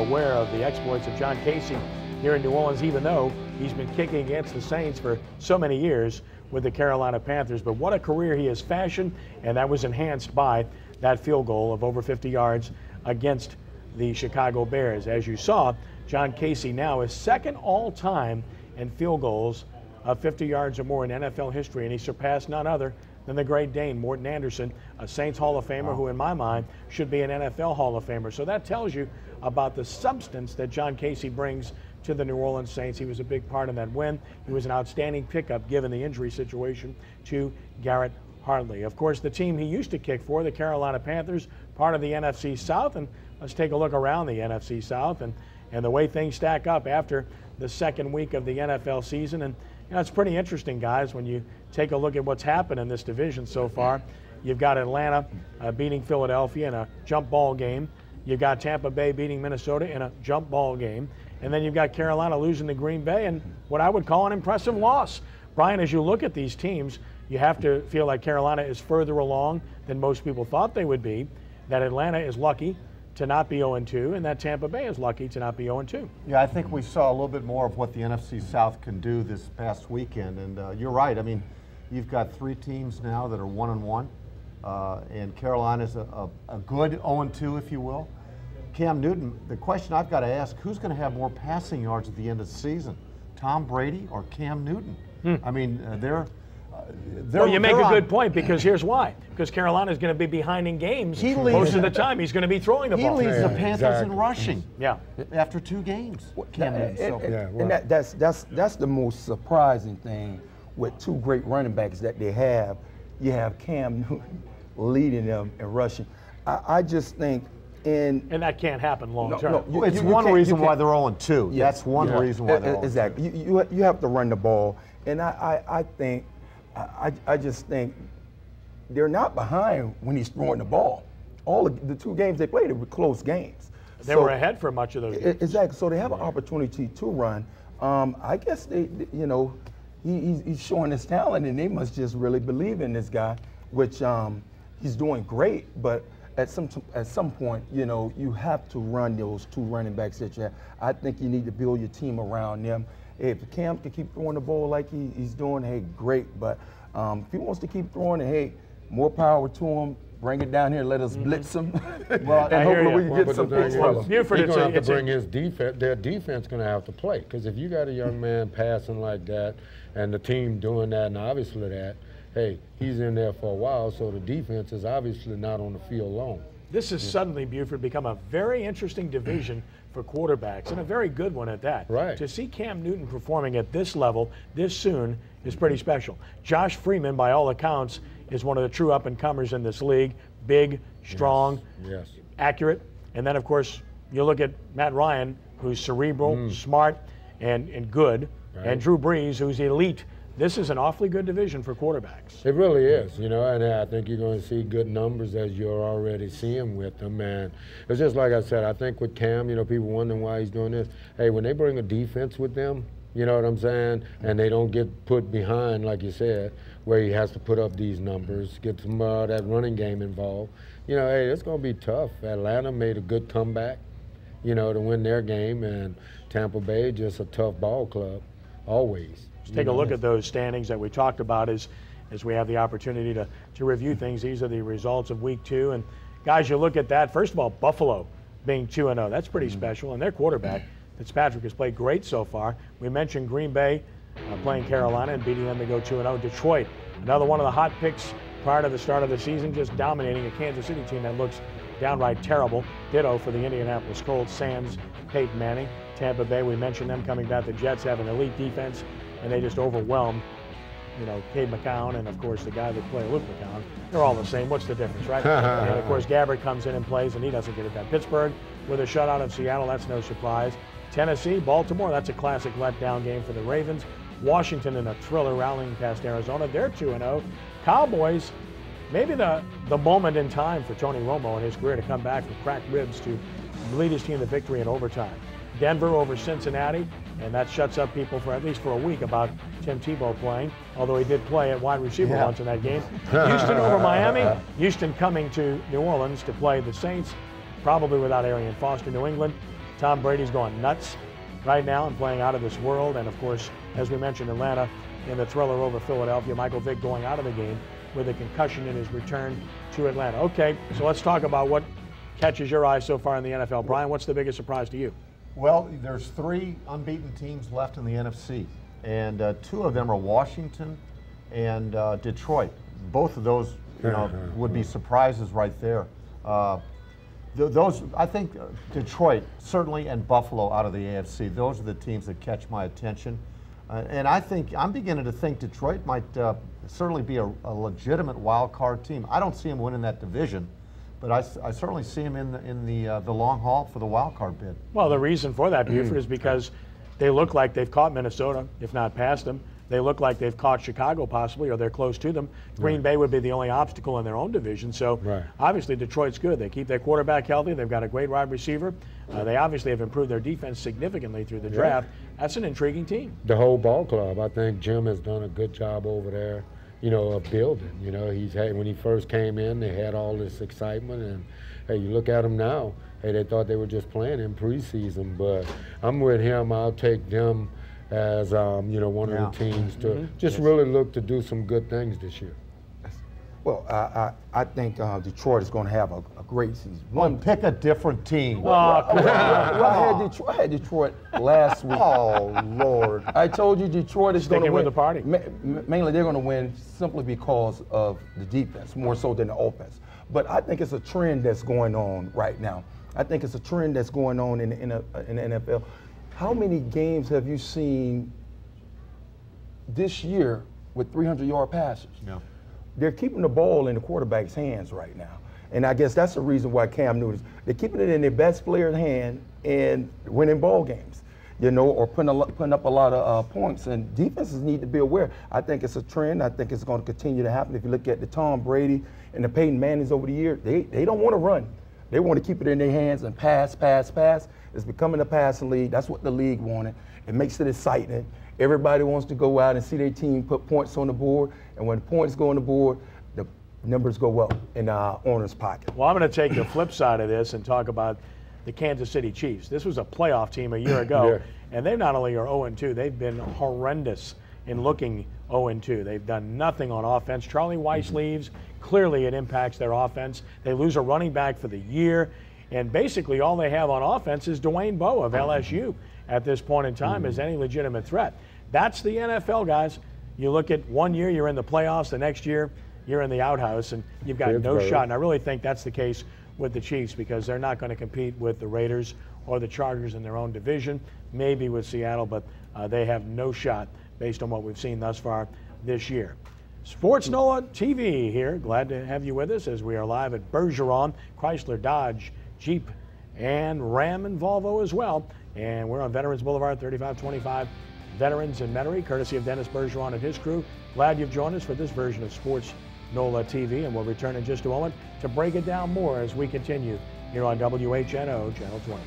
aware of the exploits of John Casey here in New Orleans, even though he's been kicking against the Saints for so many years with the Carolina Panthers. But what a career he has fashioned, and that was enhanced by that field goal of over 50 yards against the Chicago Bears. As you saw, John Casey now is second all-time in field goals of 50 yards or more in NFL history, and he surpassed none other than the great Dane, Morton Anderson, a Saints Hall of Famer who, in my mind, should be an NFL Hall of Famer. So that tells you about the substance that John Casey brings to the New Orleans Saints. He was a big part of that win. He was an outstanding pickup given the injury situation to Garrett Hartley. Of course, the team he used to kick for, the Carolina Panthers, part of the NFC South, and let's take a look around the NFC South and the way things stack up after the second week of the NFL season. And you know, it's pretty interesting, guys, when you take a look at what's happened in this division so far. You've got Atlanta beating Philadelphia in a jump ball game. You've got Tampa Bay beating Minnesota in a jump ball game. And then you've got Carolina losing to Green Bay in what I would call an impressive loss. Brian, as you look at these teams, you have to feel like Carolina is further along than most people thought they would be, that Atlanta is lucky to not be 0-2, and that Tampa Bay is lucky to not be 0-2. Yeah, I think we saw a little bit more of what the NFC South can do this past weekend, and you're right. I mean, you've got three teams now that are 1-1, and Carolina's a good 0-2, if you will. Cam Newton, the question I've got to ask, who's going to have more passing yards at the end of the season, Tom Brady or Cam Newton? I mean, well, you make a good point, because here's why. Because Carolina's going to be behind in games most of the time. He's going to be throwing the ball. He leads the Panthers in rushing. Yeah. After 2 games. And that's the most surprising thing with 2 great running backs that they have. You have Cam Newton leading them in rushing. I just think and that can't happen long term. No, it's one reason why they're 0-2. Yeah. That's one reason why they're 0-2. Exactly. You have to run the ball, and I just think they're not behind when he's throwing the ball. All of the 2 games they played were close games. They were ahead for much of those games. Exactly. So they have an opportunity to run. I guess he's showing his talent, and they must just really believe in this guy, which he's doing great. But at some point, you have to run those 2 running backs that you have. I think you need to build your team around them. If Cam can keep throwing the ball like he's doing, hey, great. But if he wants to keep throwing it, hey, more power to him. Bring it down here, let us blitz him. Well, and hopefully we can get some picks from him. Buford, he's going to have to bring his defense. Their defense going to have to play, because if you got a young man passing like that and the team doing that, and obviously that, hey, he's in there for a while, so the defense is obviously not on the field long. This has suddenly, Buford, become a very interesting division for quarterbacks, and a very good one at that. Right. To see Cam Newton performing at this level this soon is pretty special. Josh Freeman, by all accounts, is one of the true up-and-comers in this league. Big, strong, accurate. And then, of course, you look at Matt Ryan, who's cerebral, smart, and good, and Drew Brees, who's elite. This is an awfully good division for quarterbacks. It really is, and I think you're going to see good numbers, as you're already seeing with them. And it's just like I said, I think with Cam, people wondering why he's doing this. Hey, when they bring a defense with them, you know what I'm saying, and they don't get put behind, like you said, where he has to put up these numbers, get some that running game involved. Hey, it's going to be tough. Atlanta made a good comeback, to win their game, and Tampa Bay just a tough ball club, always. Let's take a look at those standings that we talked about as we have the opportunity to review things. These are the results of Week 2. And, guys, you look at that. First of all, Buffalo being 2-0. That's pretty special. And their quarterback, Fitzpatrick, has played great so far. We mentioned Green Bay playing Carolina and beating them to go 2-0. Detroit, another one of the hot picks prior to the start of the season, just dominating a Kansas City team that looks downright terrible. Ditto for the Indianapolis Colts, sans Peyton Manning. Tampa Bay, we mentioned them coming back. The Jets have an elite defense, and they just overwhelmed, Cade McCown and, of course, the guy that played Luke McCown. They're all the same. What's the difference, right? And, of course, Gabbert comes in and plays, and he doesn't get it done. Pittsburgh with a shutout of Seattle. That's no surprise. Tennessee, Baltimore, that's a classic letdown game for the Ravens. Washington in a thriller rallying past Arizona. They're 2-0. Cowboys, maybe the moment in time for Tony Romo in his career to come back from cracked ribs to lead his team to victory in overtime. Denver over Cincinnati, and that shuts up people for at least for a week about Tim Tebow playing, although he did play at wide receiver once in that game. Houston over Miami. Houston coming to New Orleans to play the Saints, probably without Arian Foster. New England Tom Brady's going nuts right now and playing out of this world. And of course, as we mentioned, Atlanta in the thriller over Philadelphia. Michael Vick going out of the game with a concussion in his return to Atlanta. Okay, so let's talk about what catches your eye so far in the NFL. Brian, what's the biggest surprise to you? Well, there's 3 unbeaten teams left in the NFC, and 2 of them are Washington and Detroit. Both of those, would be surprises right there. Those, I think, Detroit certainly, and Buffalo out of the AFC. Those are the teams that catch my attention, and I'm beginning to think Detroit might certainly be a legitimate wild card team. I don't see them winning that division, but I certainly see them in the long haul for the wild card bid. Well, the reason for that, Buford, is because they look like they've caught Minnesota, if not passed them. They look like they've caught Chicago possibly, or they're close to them. Green Bay would be the only obstacle in their own division. So obviously Detroit's good. They keep their quarterback healthy. They've got a great wide receiver. They obviously have improved their defense significantly through the draft. That's an intriguing team. The whole ball club. I think Jim has done a good job over there, of building. He's had, when he first came in, they had all this excitement, and hey, you look at them now. Hey, they thought they were just playing in preseason, but I'm with him. I'll take them as one of the teams to just really look to do some good things this year. Well, I think Detroit is going to have a great season. Pick a different team. I had Detroit last week. Oh, Lord. I told you Detroit is going to win. With the party. Mainly they're going to win simply because of the defense, more so than the offense. But I think it's a trend that's going on right now. I think it's a trend that's going on in the NFL. How many games have you seen this year with 300-yard passes? Yeah. They're keeping the ball in the quarterback's hands right now. And I guess that's the reason why Cam Newton, they're keeping it in their best player's hand and winning ball games, or putting up a lot of points. And defenses need to be aware. I think it's a trend. I think it's going to continue to happen. If you look at the Tom Brady and the Peyton Mannings over the years, they don't want to run. They want to keep it in their hands and pass. It's becoming a passing league. That's what the league wanted. It makes it exciting. Everybody wants to go out and see their team put points on the board. And when points go on the board, the numbers go up in our owner's pocket. Well, I'm going to take the flip side of this and talk about the Kansas City Chiefs. This was a playoff team a year ago, and they not only are 0-2, they've been horrendous in looking 0-2. They've done nothing on offense. Charlie Weiss leaves. Clearly it impacts their offense. They lose a running back for the year. And basically all they have on offense is Dwayne Bowe of LSU at this point in time as any legitimate threat. That's the NFL, guys. You look at 1 year, you're in the playoffs. The next year, you're in the outhouse, and you've got no shot. And I really think that's the case with the Chiefs because they're not going to compete with the Raiders or the Chargers in their own division, maybe with Seattle, but they have no shot based on what we've seen thus far this year. SportsNOLAtv here. Glad to have you with us as we are live at Bergeron, Chrysler, Dodge, Jeep, and Ram and Volvo as well. And we're on Veterans Boulevard, 3525 Veterans in Metairie, courtesy of Dennis Bergeron and his crew. Glad you've joined us for this version of SportsNOLAtv, and we'll return in just a moment to break it down more as we continue here on WHNO Channel 20.